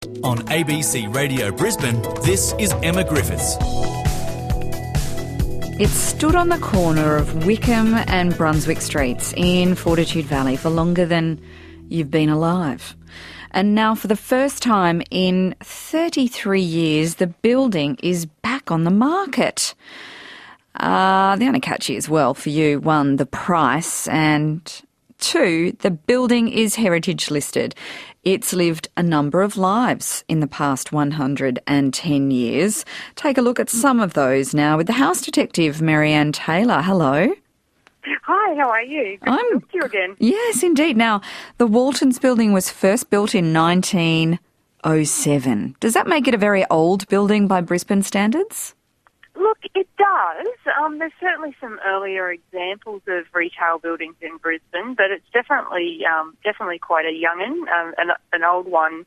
On ABC Radio Brisbane, this is Emma Griffiths. It stood on the corner of Wickham and Brunswick Streets in Fortitude Valley for longer than you've been alive. And now, for the first time in 33 years, the building is back on the market. The only catch is, well, for you, one, the price, and two, the building is heritage listed. It's lived a number of lives in the past 110 years. Take a look at some of those now with the house detective, Marianne Taylor. Hello. Hi, how are you? Good to talk to you again. Yes, indeed. Now, the Waltons Building was first built in 1907. Does that make it a very old building by Brisbane standards? Look, it does. There's certainly some earlier examples of retail buildings in Brisbane, but it's definitely quite a young'un, an old one.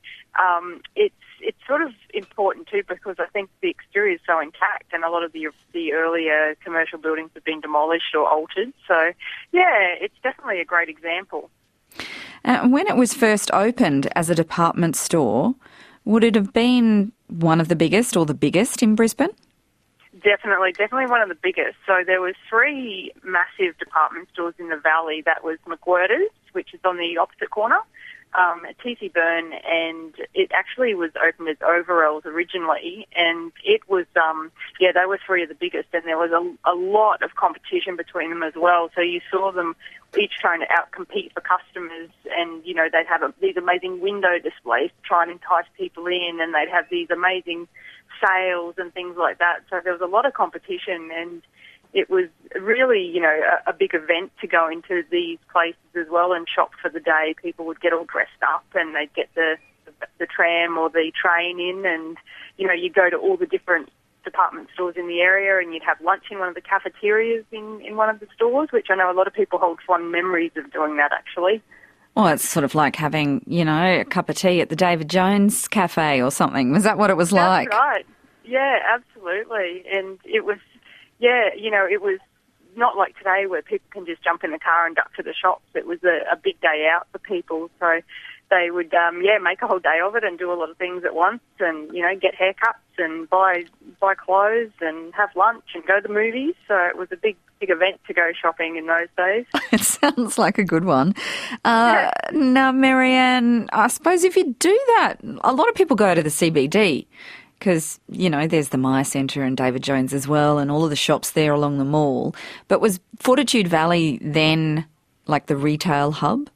It's sort of important too because I think the exterior is so intact, and a lot of the earlier commercial buildings have been demolished or altered. So, yeah, it's definitely a great example. When it was first opened as a department store, would it have been one of the biggest or the biggest in Brisbane? Definitely one of the biggest. So there was 3 massive department stores in the valley. That was McWhirter's, which is on the opposite corner, TC Byrne, and it actually was opened as Overell's originally, and it was, they were 3 of the biggest, and there was a lot of competition between them as well. So you saw them each trying to outcompete for customers, and, you know, they'd have these amazing window displays to try and entice people in, and they'd have these amazing sales and things like that. So there was a lot of competition, and it was really, you know, a big event to go into these places as well and shop for the day. People would get all dressed up and they'd get the tram or the train in, and, you know, you'd go to all the different department stores in the area, and you'd have lunch in one of the cafeterias in one of the stores, which I know a lot of people hold fond memories of doing that, actually. Well, it's sort of like having, you know, a cup of tea at the David Jones Cafe or something. Was that what it was like? That's right. Yeah, absolutely. And it was, yeah, you know, it was not like today where people can just jump in the car and duck to the shops. It was a big day out for people. So they would, make a whole day of it and do a lot of things at once, and, you know, get haircuts and buy clothes and have lunch and go to the movies. So it was a big event to go shopping in those days. It sounds like a good one. Now, Marianne, I suppose if you do that, a lot of people go to the CBD because, you know, there's the Myer Centre and David Jones as well, and all of the shops there along the mall. But was Fortitude Valley then like the retail hub?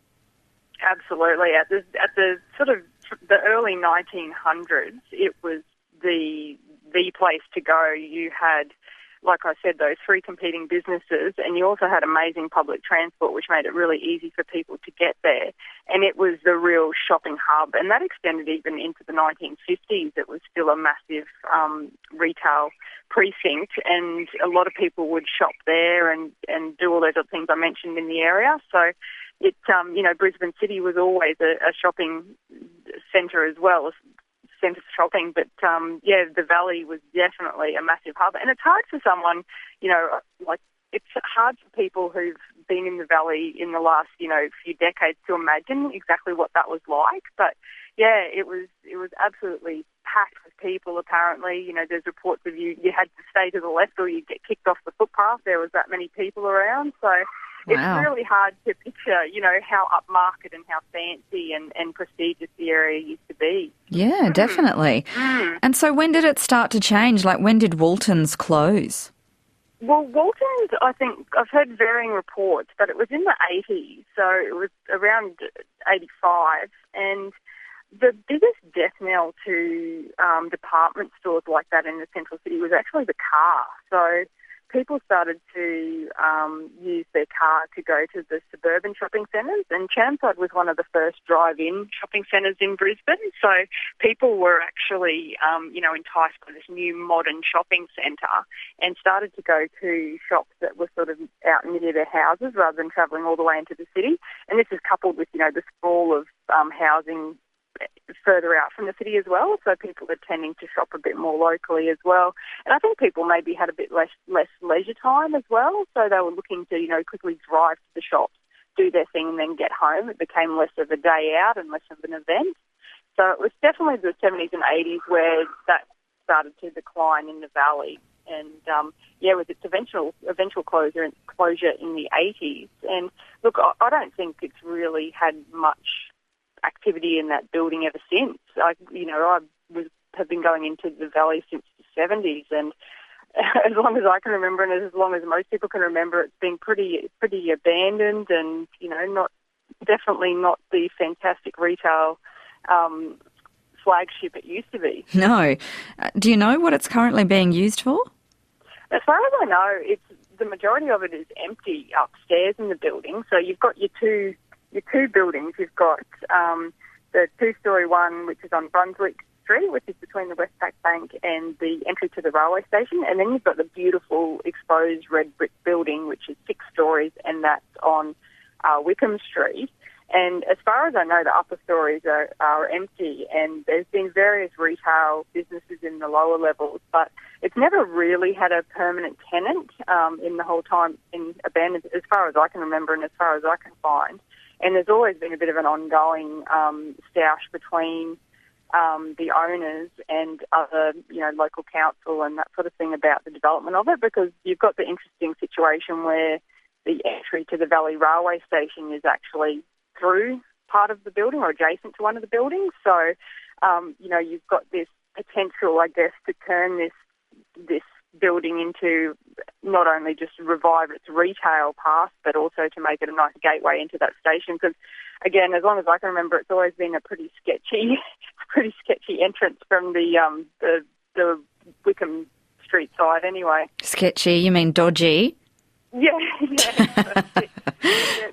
Absolutely. At the sort of the early 1900s, it was the place to go. You had, like I said, those 3 competing businesses, and you also had amazing public transport, which made it really easy for people to get there. And it was the real shopping hub, and that extended even into the 1950s. It was still a massive retail precinct, and a lot of people would shop there and do all those other things I mentioned in the area. So it, Brisbane City was always a shopping centre as well, centre for shopping, but the Valley was definitely a massive hub. And it's hard for someone, you know, like, it's hard for people who've been in the Valley in the last, you know, few decades to imagine exactly what that was like. But yeah, it was absolutely packed with people. Apparently, you know, there's reports of you had to stay to the left or you'd get kicked off the footpath. There was that many people around, so. Wow. It's really hard to picture, you know, how upmarket and how fancy and prestigious the area used to be. Yeah, definitely. And so when did it start to change? Like, when did Waltons close? Well, Waltons, I think, I've heard varying reports, but it was in the 80s, so it was around 85, and the biggest death knell to department stores like that in the central city was actually the car. So people started to use their car to go to the suburban shopping centres, and Chermside was one of the first drive-in shopping centres in Brisbane. So people were actually, enticed by this new modern shopping centre and started to go to shops that were sort of out near their houses rather than travelling all the way into the city. And this is coupled with, you know, the sprawl of housing further out from the city as well, so people are tending to shop a bit more locally as well. And I think people maybe had a bit less leisure time as well, so they were looking to, you know, quickly drive to the shops, do their thing and then get home. It became less of a day out and less of an event. So it was definitely the 70s and 80s where that started to decline in the valley. And, with its eventual closure in the 80s. And, look, I don't think it's really had much activity in that building ever since. I have been going into the valley since the 70s, and as long as I can remember, and as long as most people can remember, it's been pretty abandoned, and definitely not the fantastic retail flagship it used to be. No. Do you know what it's currently being used for? As far as I know, the majority of it is empty upstairs in the building. So you've got your two buildings. You've got the two-storey one, which is on Brunswick Street, which is between the Westpac Bank and the entry to the railway station. And then you've got the beautiful exposed red brick building, which is 6 stories, and that's on Wickham Street. And as far as I know, the upper stories are empty, and there's been various retail businesses in the lower levels, but it's never really had a permanent tenant in the whole time in abandoned, as far as I can remember and as far as I can find. And there's always been a bit of an ongoing stoush between the owners and other, local council and that sort of thing about the development of it, because you've got the interesting situation where the entry to the Valley Railway Station is actually through part of the building or adjacent to one of the buildings. So, you've got this potential, I guess, to turn this building into not only just revive its retail past, but also to make it a nice gateway into that station. Because, again, as long as I can remember, it's always been a pretty sketchy entrance from the Wickham Street side anyway. Sketchy? You mean dodgy? Yeah.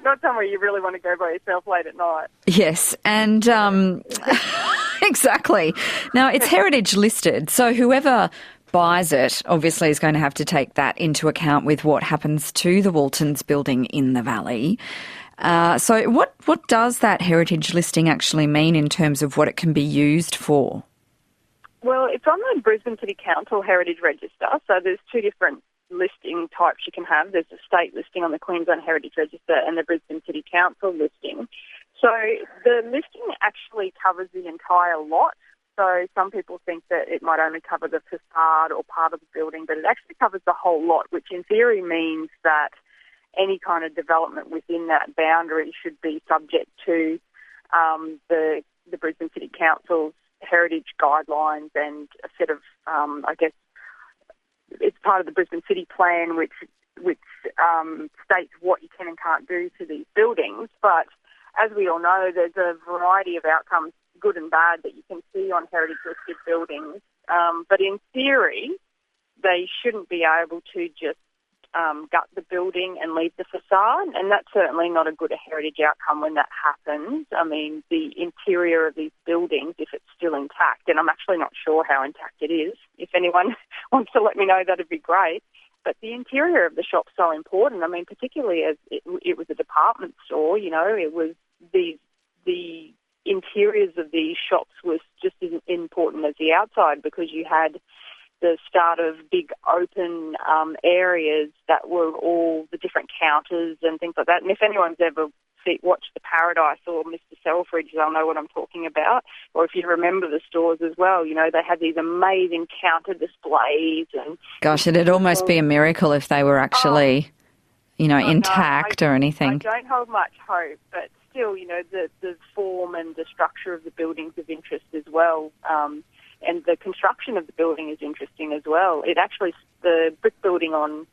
Not somewhere you really want to go by yourself late at night. Yes, and exactly. Now, it's heritage listed, so whoever buys it obviously is going to have to take that into account with what happens to the Waltons Building in the valley. So what does that heritage listing actually mean in terms of what it can be used for? Well, it's on the Brisbane City Council Heritage Register, so there's 2 different listing types you can have. There's a state listing on the Queensland Heritage Register and the Brisbane City Council listing. So the listing actually covers the entire lot. So some people think that it might only cover the facade or part of the building, but it actually covers the whole lot, which in theory means that any kind of development within that boundary should be subject to the Brisbane City Council's heritage guidelines and a set of, it's part of the Brisbane City Plan, which states what you can and can't do to these buildings. But as we all know, there's a variety of outcomes, good and bad, that you can see on heritage-listed buildings. But in theory, they shouldn't be able to just gut the building and leave the facade, and that's certainly not a good heritage outcome when that happens. I mean, the interior of these buildings, if it's still intact, and I'm actually not sure how intact it is. If anyone wants to let me know, that'd be great. But the interior of the shop's so important. I mean, particularly as it was a department store, it was the interiors of these shops was just as important as the outside, because you had the start of big open areas that were all the different counters and things like that. And if anyone's ever watched The Paradise or Mr. Selfridge, they'll know what I'm talking about. Or if you remember the stores as well, they had these amazing counter displays. And gosh, it'd almost be a miracle if they were actually, intact or anything. I don't hold much hope, but still, the form and the structure of the building's of interest as well. And the construction of the building is interesting as well. The brick building on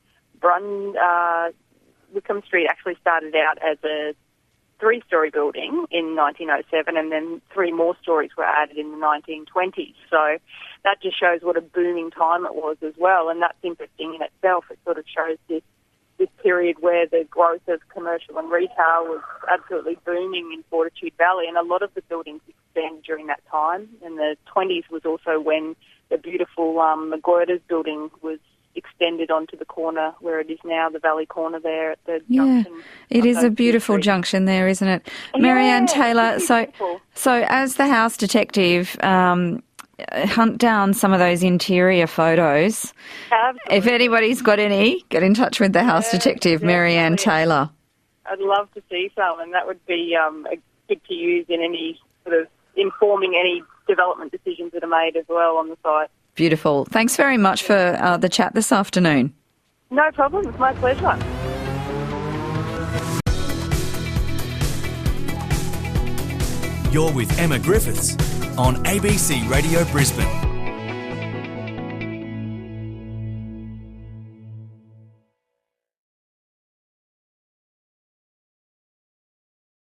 Wickham Street actually started out as a 3-storey building in 1907, and then 3 more stories were added in the 1920s. So that just shows what a booming time it was as well, and that's interesting in itself. It sort of shows this period where the growth of commercial and retail was absolutely booming in Fortitude Valley, and a lot of the buildings expanded during that time. In the 20s was also when the beautiful McGuirter's building was extended onto the corner where it is now, the Valley Corner there at the junction. It is a beautiful junction there, isn't it? Marianne Taylor, so as the house detective, hunt down some of those interior photos. Absolutely. If anybody's got any, get in touch with the house detective, Marianne Taylor. I'd love to see some, and that would be good to use in any sort of informing any development decisions that are made as well on the site. Beautiful. Thanks very much for the chat this afternoon. No problem. It's my pleasure. You're with Emma Griffiths on ABC Radio Brisbane.